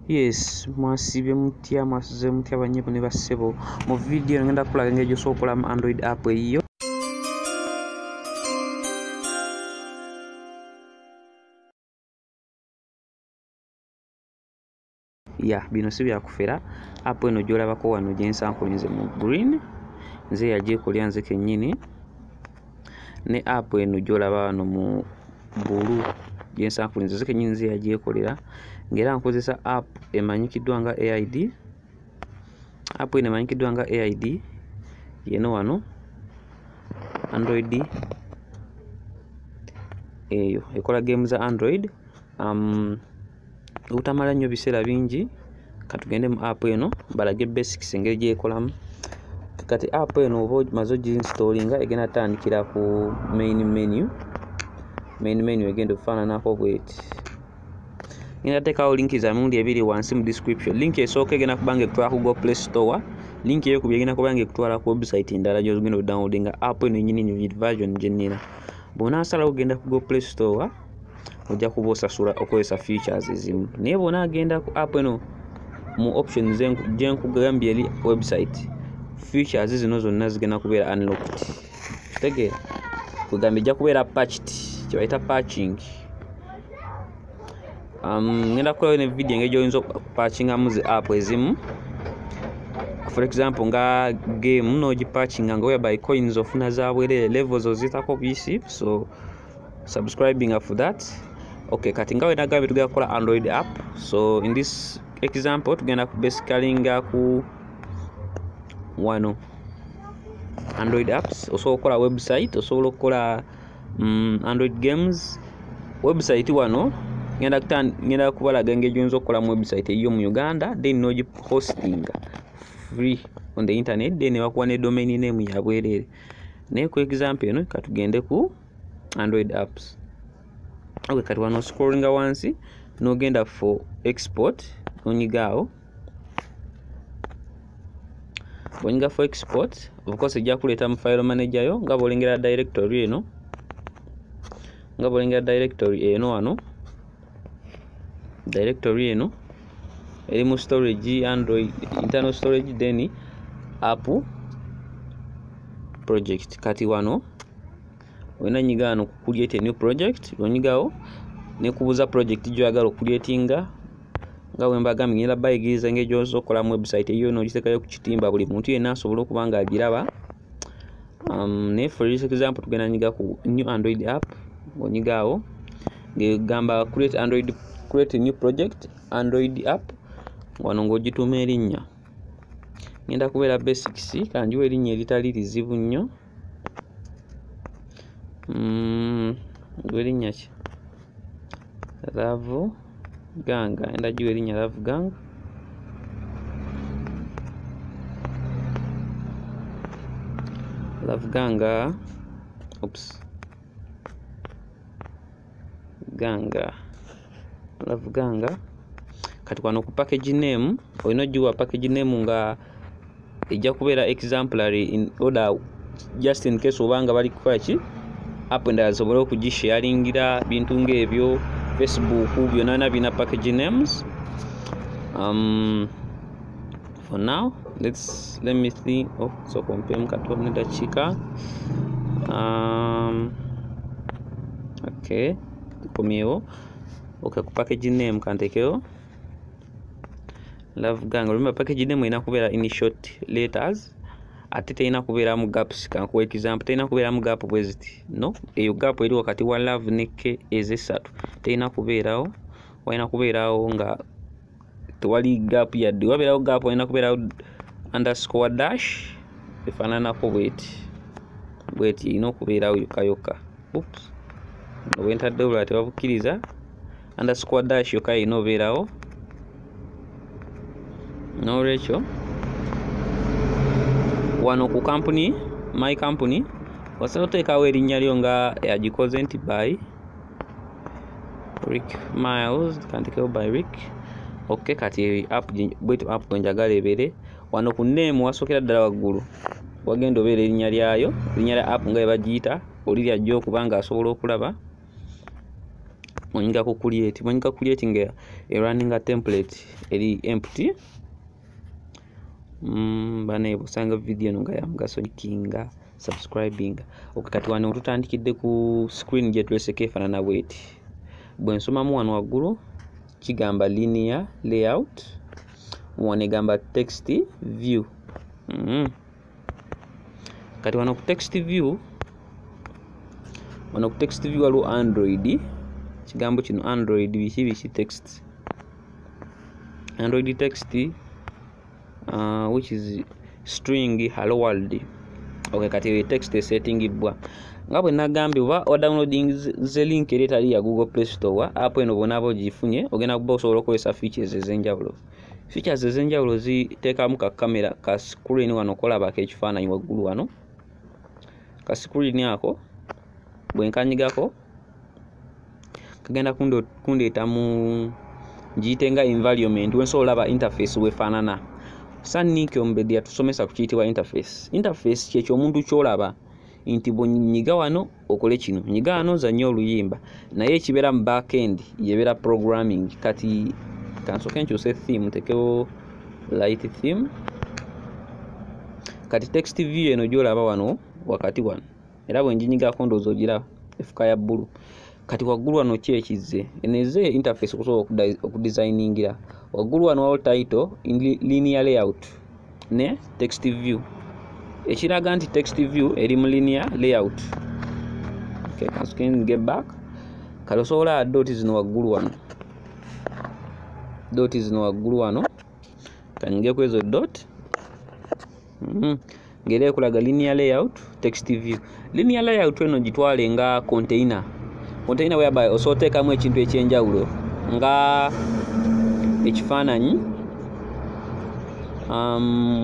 Yes, mwasibe mutya mwasize mutya banyebo ne basebo. Mu video ngenda kulaga ngeri osobola okolamu Android app eyo. Bino si byakufera. App eno gyolabako wano gyensankulinze mu green. Nze yagyekolera nze kennyini. Ne app eno gyolaba wano mu blue gyensankulinze nze kennyini nze yagyekolera. Ngera nkozesa app emanyikiddwa nga AIDE. App eno emanyikiddwa nga AIDE yeno wano Android eyo ekola game za Android. Utamala nnyo biseera bingi katugende mu app eno balage basics engeri gyekolamu. Kati app eno oba omaze oginstallinga egenda tandikira ku main menu egenda okufaananako bweti. Ngenda teekawo linki za mirundi ebiri wansi mu description. Link esooka egenda kubanga ekutwala ku Play Store. Link eyokubiri egenda kubanga ekutwala ku website endala gy'ogenda odownloadinga app eno ennyini version gye nnina. Bw'onaasalawo ogenda ku Play Store ojja kuba osasula okozesa features ezimu. Naye bw'onaagenda ku app eno mu options gye nkugambye eri website, features zino zonna zigenda kubeera unlocked. Kitegeera? Kugambye ejja kubeera patched, kye bayita patching. Ngenda kukolawo ne video engeri gy'oyinza okupatchingamu zi app ezimu. For example nga game n'ogipatchinga nga whereby coins ofuna za bwerere, levels ozitako buyisi, so subscribing for that. Okay, kati nga wena gambe tugenda kukola Android app. So in this example tugenda basically nga ku wano Android apps. Osobola okukola website, osobola okukola Android games. Website wano ngenda kubalaga engeri gy'oyinza okukola mu website eyo mu Uganda, then no hosting free on the internet, then bakuwa ne domain name ya bwerere. Naye ku example eno katugende ku Android apps. Okay, kati wano scrollinga wansi n'ogenda for export onyigawo. Bw'onyiga for export, of course ejja kuleeta mu file manager yo nga bw'olengera directory eno. Nga bw'olengera directory eno wano. Directory eno eri mu storage Android internal storage, then app project. Kati wano wena nyiga wano create a new project, onyigawo ne kubuza project gy'oyagala okucreatinga. Nga bwe mbagambye ngenda bayigiriza engeri gy'osobola okukola mu website eyo n'ogiteekayo ku kitimba buli muntu yenna asobola okuba nga agiraba. Naye for this example tugenda nyiga ku new Android app. Onyigawo ng'egamba create a new project Android app. Wano ng'ogituuma erinnya. Ngenda kubeera basics kanjiwa erinnya eritali lizibu nnyo. Erinnya ki? Love Ganga. Enda jiwa erinnya Love Ganga. Love Ganga. Oops. Ganga. Love Ganga. Kati wano ku package name olina ogiwa package name nga ejja kubeera exemplary in order just in case obanga bali kukola ki app endala zisobole okugisharingira bintu ng'ebyo Facebook byonna bina package names. For now let me think. So compare mkato nenda chika. Okay, komeo. Okay, ku package name kantekeo Love Gang. Remember package name ina kubeera in short letters. Ate teina kubeera mu gaps. Kankuwa example, teina kubeera mu gap bweziti. No, eyo gap eri wakati wa love ne K ezesatu. Teina kubeerawo. Walina kubeerawo nga tewali gap yadde. Wabeerawo gap walina kubeerawo underscore dash efaananako bweti ino kubeerawo yoka. Oops. Wentadde obula tebabukkiriza. Underscore dash yoka ino obeerawo. N'olwekyo wano ku company, my company, osobola oteekawo erinnya lyo nga yagikoze nti by Rick Miles. Kantikewo by Rick. Okay, kati app bwetu app njagala ebeere wano ku name wasookera ddala waggulu wagenda obeera erinnya lyayo, erinnya lya app nga bwe bagiyita olirya jjo kubanga asobola okulaba. onyiga ku create mwenyiga creating a running a template eri empty bane busanga video nga ya mugaso kinga subscribing okati wano tutandikidde ku screen gye tuleseko efaanana bweti bwe nsomamu wano waggulu kigamba linear layout wane gamba text view kati wano ku text view waliwo Android kigambo kino Android biki text Android text which is string hello world. Okay, kati text setting bwa nga bwe nagambye oba o downloading ze link eri tali ya Google Play Store app eno bonabo gifunye ogenda kuba osobola okukozesa features ezenjawulo ziteekamu ka kamera ka screen wano okolabako ekifaananyi waggulu wano ka screen ako bwenkanyigako kagenda kundeeta mu giyite nga environment wensobola olaba interface wefaanana sanniiki omubeddhi yatusomesa ku kiyitibwa interface kyekyo omuntu kyolaba nti bw'onyiga wano okole kino nyiga wano zannyo oluyimba naye ekibeera mu backend yebeera programming kati kansooke nkyuse theme tekewo light theme kati text view eno gyolaba wano wakati wano era bwenjinyigako ndowooza ogiraba efuka ya bbulu kati waggulu wano ki ekizze eneze interface okusobola okudesigningira waggulu wano waliwo title linear layout ne text view ekiraga nti text view eri mu linear layout. Okay, can get back kati osobola dot zino waggulu wano kanyige ku ezo dot ngere kulaga linear layout text view. Linear layout eno gitwale nga container whereby osoteekamu ekintu ekyenjawulo nga ekifaananyi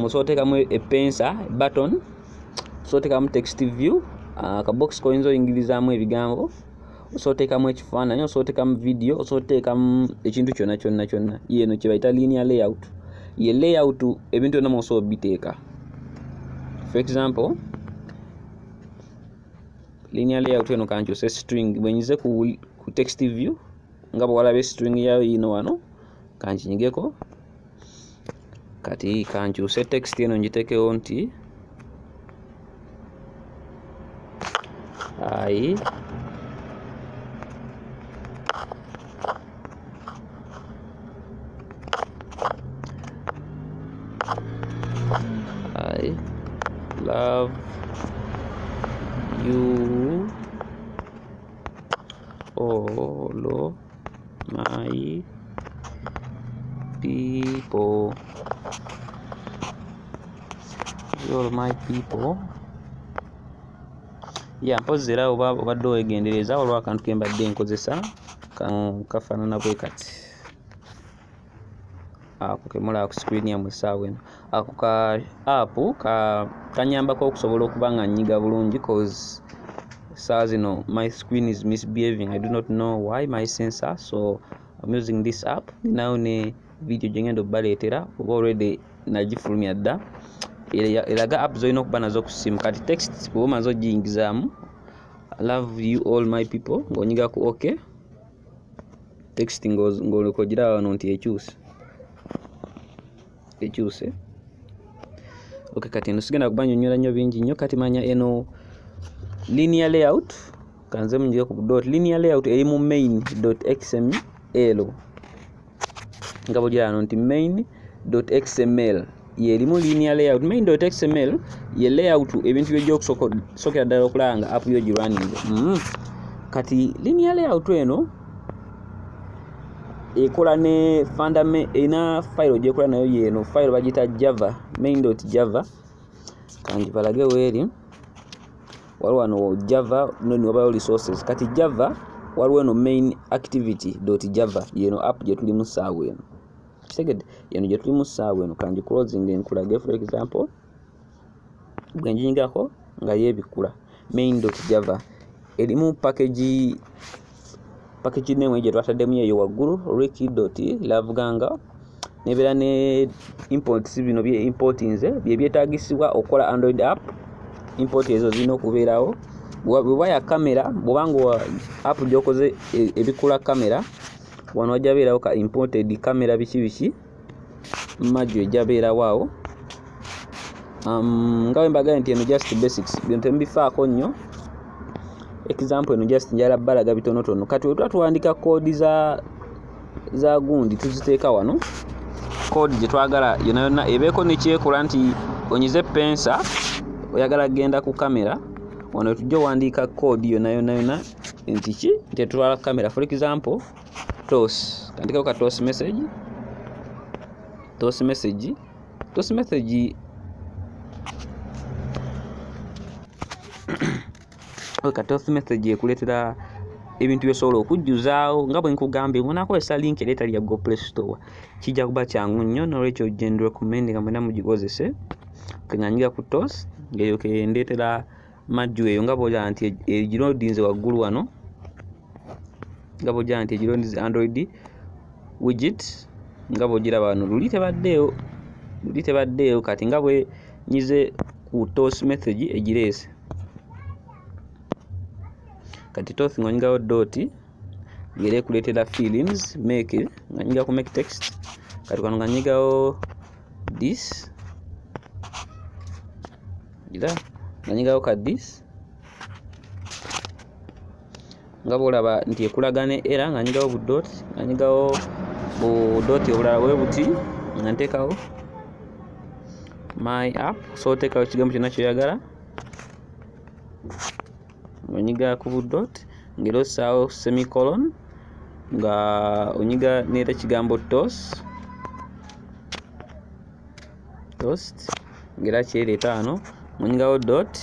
osoteekamu epensa button osoteekamu text view akabox koyinza oyingirizaamu ebigambo osoteekamu ekifaananyi osoteekamu video osoteekamu ekintu kyonna yeno kye bayita linear layout ye layout ebintu byonna musobola biteeka. For example, linear layout eno kankyuse string bwenyize ku text view nga bwe walabe string yayo yino wano kankinyigeko kati kankyuse text eno ngitekewo nti I love you all my people. All my people. Yeah, mpozera obadde owegendereza olwa akantu kembadde nkozesa kafaanana bwe kati ako kemulaba ku screen yammwe essaawa eno ako ka app kanyambako okusobola okuba nga nnyiga bulungi cause essaawa zino my screen is misbehaving. I do not know why my sensor, so I'm using this app. Ninayo ne video gyengenda obbaleetera oba already nagifulumya dda eraga app zolina okuba nazo ku simu kati text bw'oba omaze ogiyingizaamu I love you all my people ng'onyiga ku OK text ng'olekogiraba wano nti ekyuse. Okay, kati eno sigenda kuba nnyonnyola nnyo bingi nnyo kati manya eno linear layout kanze munjire ku dot linear layout eri mu main.xml nga bw'ogira wano nti main.xml yerimu linear layout. Main.xml ye layout ebintu by'okusokera ddala okulaba nga app yo girunning. Kati linear layout eno ekola ne ena file gyekola nayo yeno file bagita java main.java kanji balage weeri waliwo wano java noni wabayo resources kati java waliwo eno main activity.java yeno app gye tuli mu ssaawa eno kitegedde yeno gye tuli mu ssaawa eno kanji closing enkulage for example bwenjinyigako nga yeebikula main.java erimu package name gye twataddemu eyo waggulu ricky.lavuganga nebeera ne imports bino bye importinze bye byetaagisibwa okukola Android app import ezo zirina okubeerawo bwe ya kamera bwobanga app gyokoze ebikula kamera wano wajja beerawo ka imported kamera biki majjo ejja beerawo awo. Nga bwe mbagala nti eno just basics bintu temubifaako nnyo. Example eno just njala balaga bitonotono. Kati bwe tuwandika code za gundi tuziteeka wano. Code gye twagala yonna ebeeko nekyekola nti onyize pensa oyagala genda ku kamera wano tujja wandiika code yonna nti ki nti tutwala kamera. For example toss, kandikako ka toss message ka toss message ekuleetera ebintu byosobola okujjuzaawo. Nga bwe nkugambye munakozesa link ereeta lya go play store kijja kuba kyangu nnyo, nolwekyo gye recommend nga mwena mugikozese. Kenyanyiga ku toss ngeyo kendeetera majju eyo nga bw'olaba nti egirodinze waggulu wano, nga bw'olaba nti egirodinze Android widget nga bw'ogiraba wano luli tebaddeeyo. Kati nga bwe nyize ku toss message egireese. Kati toss ngonyigawo dot ngere ekuleetera feelings make nga nyiga ku make text. Kati kano nga nyigawo this nga nyigawo ka this nga bw'olaba nti ekulagane era nga nyigawo bu dot nga nyigawo bu dot obulala bwe buti nga nteekawo my app. So teekawo ekigambo kyonna kyoyagala onyiga ku bu dot ngero ossaawo semicolon nga onyiga neeta kigambo toast ngera kyereeta wano onyigawo dot.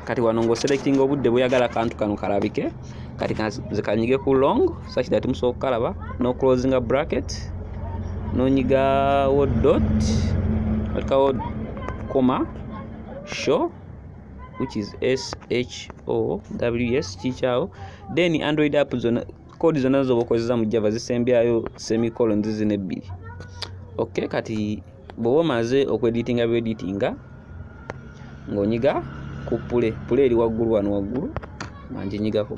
Kati wano ng'oselectinga obudde bweyagala akantu kano kalabike. Kati kanyige ku long such that musobola okukalaba no closing a bracket nonyigawo dot otikawo comma show which is SHOWS kikyawo. Then Android app zonna code zonna zoba okozesa mu Java zisembyayo semicolon zizina ebbiri. Okay, kati bw'oba omaze okweditinga byeditinga ng'onyiga ku play eri waggulu wano waggulu manjinyigako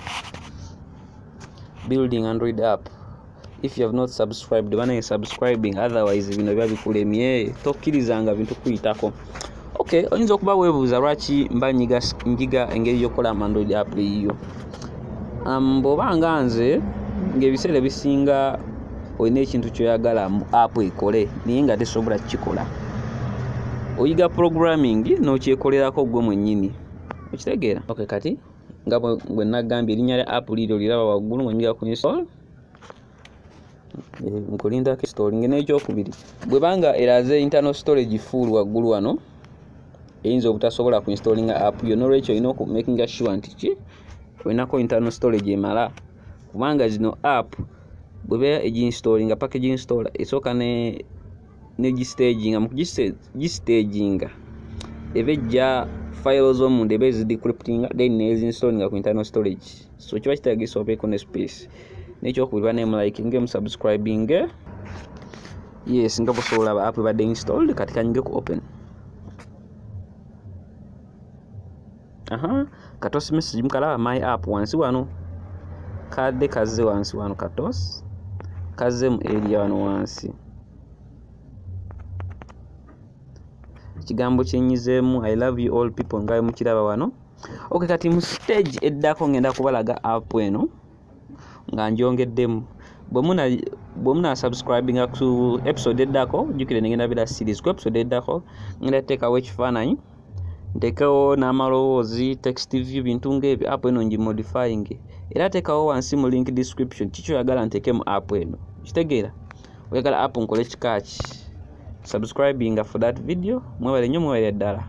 building Android app. If you have not subscribed bana subscribing, otherwise bino biba bikulemye tokkirizanga bintu kuyitako. Okay, oyinza okuba weebuuza lwaki mba njiga engeri y'okukola Android app eyiyo. Bw'oba nga nze ng'ebiseera bisinga olina ekintu kyoyagala mu app ekole naye nga tesobola kukikola, oyiga programming n'okyekolerako gwe mwennyini, okitegeera? Okay, kati nga bwe nagambye erinnya lya app liryo liraba waggulu ng'onyiga ku install. Nkulindako installing. N'ekyokubiri bwe banga eraze internal storage full waggulu wano eyinza obutasobola ku installing app yo, n'olwekyo olina making sure nti ki olinako internal storage emala, kubanga zino app bwe beera eginstallinga package installer esooka ne gistaginga. Mu gistaginga eba ejja files z'omunda eba ezidecryptinga then nezinstallinga ku internal storage, so kiba kitegeeza obeeko ne space. N'ekyokubiri banemulike musubscribing, yes, nga busobola aba app ebadde installed. Kati kanyige ku open. Katos message mukalaba my app wansi wano, kadde kazze wansi wano, katos kazze mu area wano wansi, ekigambo kyenyizeemu I love you all people nga mukiraba wano. Okay, kati mu stage eddako ngenda kubalaga app eno nga njongeddemu. Bwe muna subscribing ku episode eddako jukire ngenda bila series ku episode eddako ngenda teekawo ekifaananyi nteekawo n'amalowoozi text view bintu ng'ebyo. App eno ngi modifying era teekawo wansi mu link description kikyo oyagala nteeke mu app eno, kitegeera? Oyagala app nkole kikaaki subscribing for that video. Mwebale nnyo, mwebale ddala.